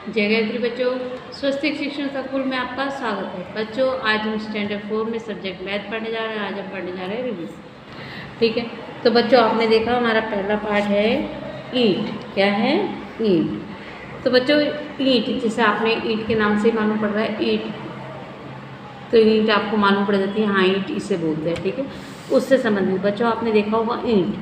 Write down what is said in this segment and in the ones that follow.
जय गायत्री बच्चों, स्वस्तिक शिक्षण संकुल में आपका स्वागत है। बच्चों, आज हम स्टैंडर्ड 4 में सब्जेक्ट मैथ पढ़ने जा रहे हैं। आज हम पढ़ने जा रहे हैं रिविजन। ठीक है, तो बच्चों आपने देखा हमारा पहला पार्ट है ईंट। क्या है? ईंट। तो बच्चों ईंट, जैसे आपने ईंट के नाम से मालूम पड़ रहा है ईंट, तो ईंट आपको मालूम पड़ जाती है। हाँ, ईंट इसे बोलते हैं। ठीक है, उससे संबंधित बच्चों आपने देखा होगा ईंट।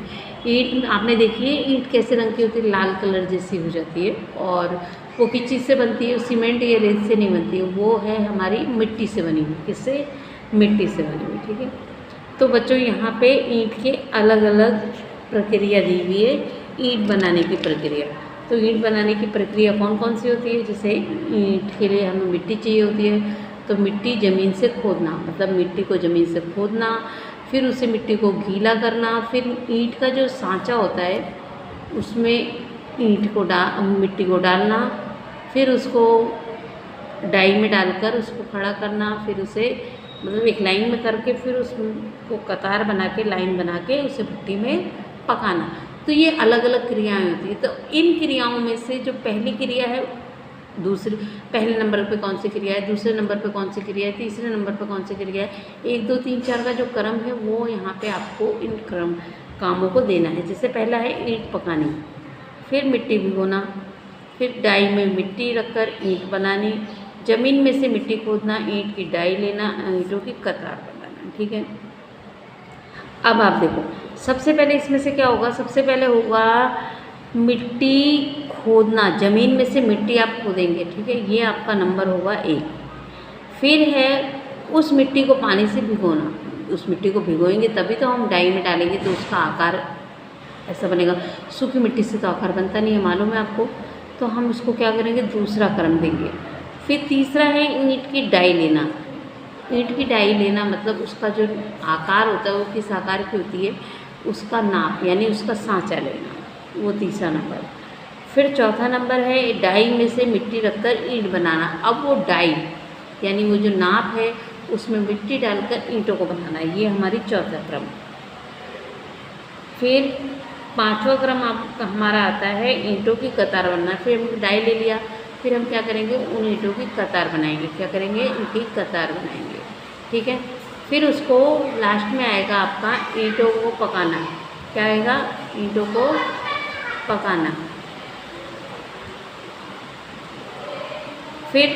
ईंट आपने देखी है ईंट कैसे रंग की होती है? लाल कलर जैसी हो जाती है। और वो किस चीज़ से बनती है? सीमेंट या रेत से नहीं बनती है, वो है हमारी मिट्टी से बनी हुई। किससे? मिट्टी से बनी हुई। ठीक है, तो बच्चों यहाँ पे ईंट के अलग अलग प्रक्रिया दी हुई है। ईंट बनाने की प्रक्रिया, तो ईंट बनाने की प्रक्रिया कौन कौन सी होती है? जैसे ईंट के लिए हमें मिट्टी चाहिए होती है, तो मिट्टी ज़मीन से खोदना, मतलब मिट्टी को ज़मीन से खोदना, फिर उसे मिट्टी को गीला करना, फिर ईंट का जो सांचा होता है उसमें मिट्टी को डालना, फिर उसको डाई में डालकर उसको खड़ा करना, फिर उसे मतलब एक लाइन में करके फिर उसको कतार बना के लाइन बना के उसे भट्टी में पकाना। तो ये अलग अलग क्रियाएं होती हैं। तो इन क्रियाओं में से जो पहली क्रिया है, पहले नंबर पे कौन सी क्रिया है, दूसरे नंबर पे कौन सी क्रिया है, तीसरे नंबर पे कौन सी क्रिया है, 1 2 3 4 का जो क्रम है वो यहाँ पे आपको इन कामों को देना है। जैसे पहला है ईंट पकानी, फिर मिट्टी भिगोना, फिर डाई में मिट्टी रखकर ईंट बनानी, ज़मीन में से मिट्टी खोदना, ईंट की डाई लेना, ईंटों की कतार बनाना। ठीक है, अब आप देखो सबसे पहले इसमें से क्या होगा? सबसे पहले होगा मिट्टी खोदना, ज़मीन में से मिट्टी आप खोदेंगे। ठीक है, ये आपका नंबर होगा 1। फिर है उस मिट्टी को पानी से भिगोना, उस मिट्टी को भिगोएंगे तभी तो हम डाई में डालेंगे तो उसका आकार ऐसा बनेगा। सूखी मिट्टी से तो आकार बनता नहीं है, मालूम है आपको। तो हम उसको क्या करेंगे? दूसरा क्रम देंगे। फिर तीसरा है ईंट की डाई लेना। ईंट की डाई लेना मतलब उसका जो आकार होता है वो किस आकार की होती है, उसका नाप यानी उसका सांचा लेना, वो तीसरा नंबर। फिर चौथा नंबर है डाई में से मिट्टी रखकर ईंट बनाना। अब वो डाई यानी वो जो नाप है उसमें मिट्टी डालकर ईंटों को बनाना, ये हमारी चौथा क्रम। फिर पांचवा क्रम आपका हमारा आता है ईंटों की कतार बनना। फिर हम डाई ले लिया, फिर हम क्या करेंगे? उन ईंटों की कतार बनाएंगे। क्या करेंगे? इनकी कतार बनाएंगे। ठीक है, फिर उसको लास्ट में आएगा आपका ईंटों को पकाना। क्या आएगा? ईंटों को पकाना। फिर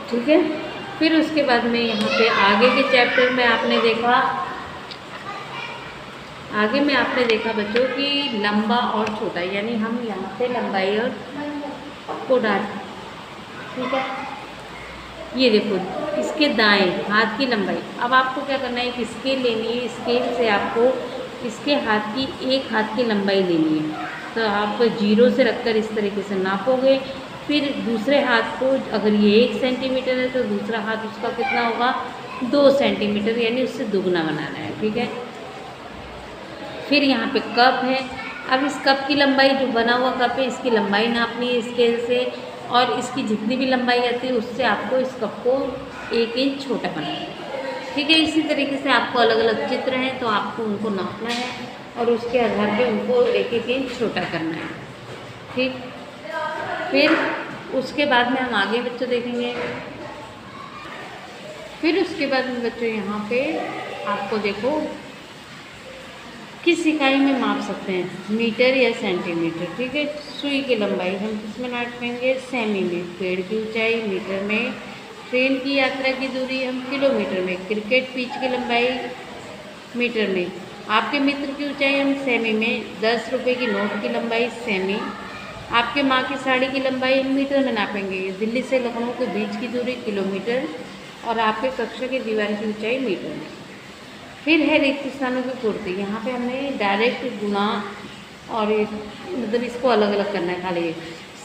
ठीक है, फिर उसके बाद में यहाँ पे आगे के चैप्टर में आपने देखा, आगे में आपने देखा बच्चों कि लंबा और छोटा, यानी हम यहाँ पे लंबाई और को डाल। ठीक है, ये देखो इसके दाएं हाथ की लंबाई। अब आपको क्या करना है? एक स्केल लेनी है, स्केल से आपको इसके हाथ की एक हाथ की लंबाई लेनी है। तो आप 0 से रखकर इस तरीके से नापोगे। फिर दूसरे हाथ को, अगर ये 1 सेंटीमीटर है तो दूसरा हाथ उसका कितना होगा? 2 सेंटीमीटर, यानी उससे दुगना बनाना है। ठीक है, फिर यहाँ पे कप है। अब इस कप की लंबाई, जो बना हुआ कप है, इसकी लंबाई नापनी है स्केल से, और इसकी जितनी भी लंबाई आती है उससे आपको इस कप को 1 इंच छोटा बनाना है। ठीक है, इसी तरीके से आपको अलग अलग चित्र हैं तो आपको उनको नापना है और उसके आधार पे उनको 1 इंच छोटा करना है। ठीक, फिर उसके बाद में हम आगे बच्चों देखेंगे। फिर उसके बाद में बच्चों यहाँ पे आपको देखो किस इकाई में माप सकते हैं, मीटर या सेंटीमीटर। ठीक है, सुई की लंबाई हम किसमें नापेंगे? सेमी में। पेड़ की ऊंचाई मीटर में। ट्रेन की यात्रा की दूरी हम किलोमीटर में। क्रिकेट पिच की लंबाई मीटर में। आपके मित्र की ऊंचाई हम सेमी में। 10 रुपये की नोट की लंबाई सेमी। आपके माँ की साड़ी की लंबाई हम मीटर में नापेंगे। दिल्ली से लखनऊ के बीच की दूरी किलोमीटर, और आपके कक्षा की दीवार की ऊंचाई मीटर में। फिर है रिक्त स्थानों की पूर्ति। यहाँ पे हमने डायरेक्ट गुणा और मतलब इसको अलग अलग करना है खाली।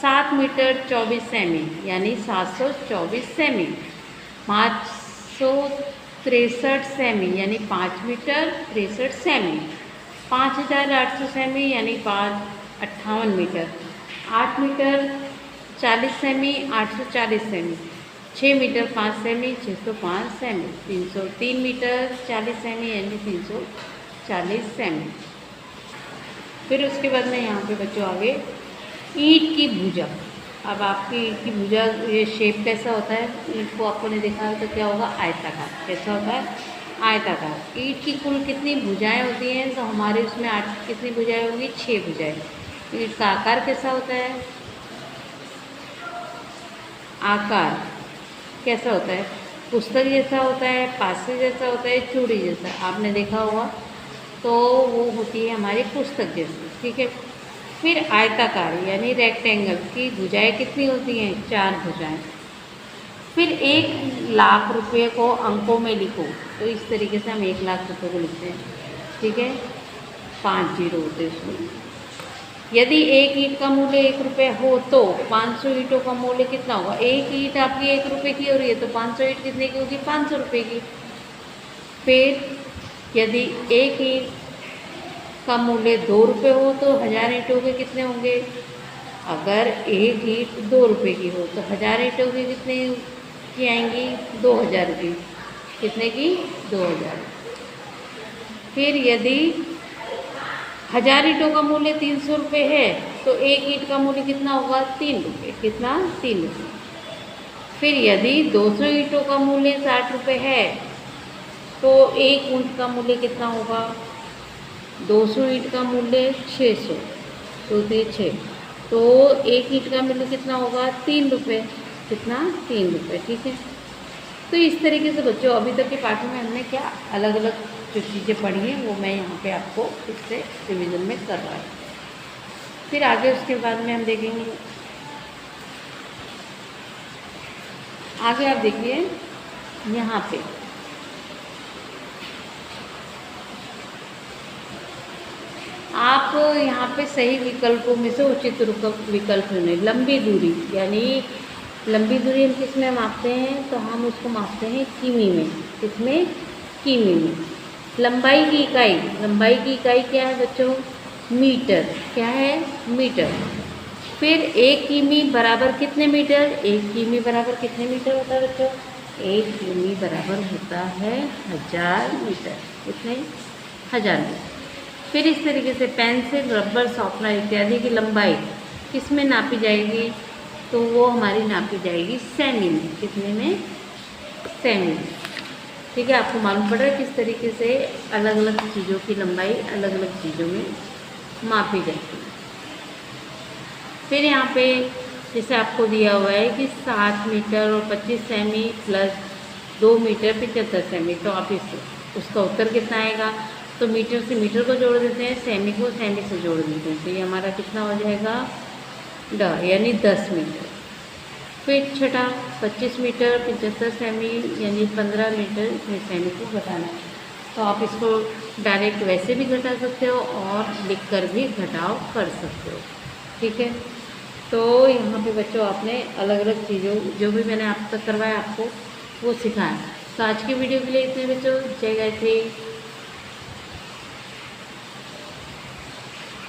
7 मीटर 24 सेमी यानी 724 सेमी। 563 सेमी यानी 5 मीटर 63 सेमी। 5800 सेमी यानी 58 मीटर। 8 मीटर 40 सेमी 840 सेमी। 6 मीटर 5 सेमी 605 सेमी। 303 मीटर 40 सेमी यानी 340 सेमी। फिर उसके बाद में यहाँ पे बच्चों आगे ईंट की भुजा। अब आपकी ईंट की भुजा ये शेप कैसा होता है, ईंट को आपको ने देखा है तो क्या होगा, आयताकार। कैसा होता है, आयताकार। ईंट की कुल कितनी भुजाएं होती हैं, तो हमारे उसमें आठ कितनी भुजाएं होंगी, 6 भुजाएं। ईंट का आकार कैसा होता है, आकार कैसा होता है, पुस्तक जैसा होता है, पासे जैसा होता है, चूड़ी जैसा, आपने देखा होगा। तो वो होती है हमारी पुस्तक जैसी, ठीक है। फिर आयताकार यानी रेक्टेंगल की भुजाएं कितनी होती हैं, 4 भुजाएं। फिर 1,00,000 रुपये को अंकों में लिखो, तो इस तरीके से हम 1,00,000 रुपये को लिखते हैं, ठीक है। 5 जीरो होते हैं उसमें। यदि एक ईंट का मूल्य 1 रुपये हो तो 500 ईंटों का मूल्य कितना होगा। एक ईंट आपकी 1 रुपये की हो रही है तो 500 ईंट कितने की होगी, 500 रुपये की। फिर यदि एक ईंट का मूल्य 2 रुपये हो तो 1000 ईंटों के कितने होंगे। अगर एक ईंट 2 रुपये की हो तो 1000 ईंटों के कितने की आएंगी, 2000 की। कितने की, 2000। फिर यदि 1000 ईंटों का मूल्य 300 रुपये है तो एक ईंट का मूल्य कितना होगा, 3 रुपये। कितना, 3 रुपये। फिर यदि 200 ईंटों का मूल्य 60 रुपये है तो एक ईंट का मूल्य कितना होगा, 200 ईंट का मूल्य 600, तो 6, तो एक ईंट का मूल्य कितना होगा, 3 रुपये। कितना, 3 रुपये, ठीक है। तो इस तरीके से बच्चों अभी तक के पाठ में हमने क्या अलग अलग जो चीज़ें पढ़ी हैं वो मैं यहाँ पे आपको इससे रिवीजन में कर रहा हूँ। फिर आगे उसके बाद में हम देखेंगे, आगे आप देखिए यहाँ पे आप यहाँ पे सही विकल्पों में से उचित विकल्प चुनें। लंबी दूरी यानी लंबी दूरी हम किस में मापते हैं, तो हम उसको मापते हैं किमी में। किसमें, किमी में। लंबाई की इकाई क्या है बच्चों, मीटर। क्या है, मीटर। फिर 1 किमी बराबर कितने मीटर, 1 किमी बराबर कितने मीटर होता है बच्चों, 1 किमी बराबर होता है 1000 मीटर। कितने, 1000 मीटर। फिर इस तरीके से पेंसिल, रबर, शॉर्पनर इत्यादि की लंबाई किस में नापी जाएगी, तो वो हमारी नापी जाएगी सेमी में। कितने में, सेमी में, ठीक है। आपको मालूम पड़ रहा है किस तरीके से अलग अलग चीज़ों की लंबाई अलग अलग चीज़ों में मापी जाती है। फिर यहाँ पे जैसे आपको दिया हुआ है कि 7 मीटर और 25 सेमी प्लस 2 मीटर 75 सेमी, तो आप उसका उत्तर कितना आएगा, तो मीटर से मीटर को जोड़ देते हैं, सेमी को सेमी से जोड़ देते हैं, तो ये हमारा कितना हो जाएगा, यानी 10 मीटर। फिर छठा 25 मीटर 75 सेमी यानी 15 मीटर, इसमें सेमी को घटाना है, तो आप इसको डायरेक्ट वैसे भी घटा सकते हो और लिख कर भी घटाव कर सकते हो, ठीक है। तो यहाँ पे बच्चों आपने अलग अलग चीज़ों जो भी मैंने आप तक करवाया आपको वो सिखाया। तो आज की वीडियो के लिए इतने बच्चों, जय गायत्री।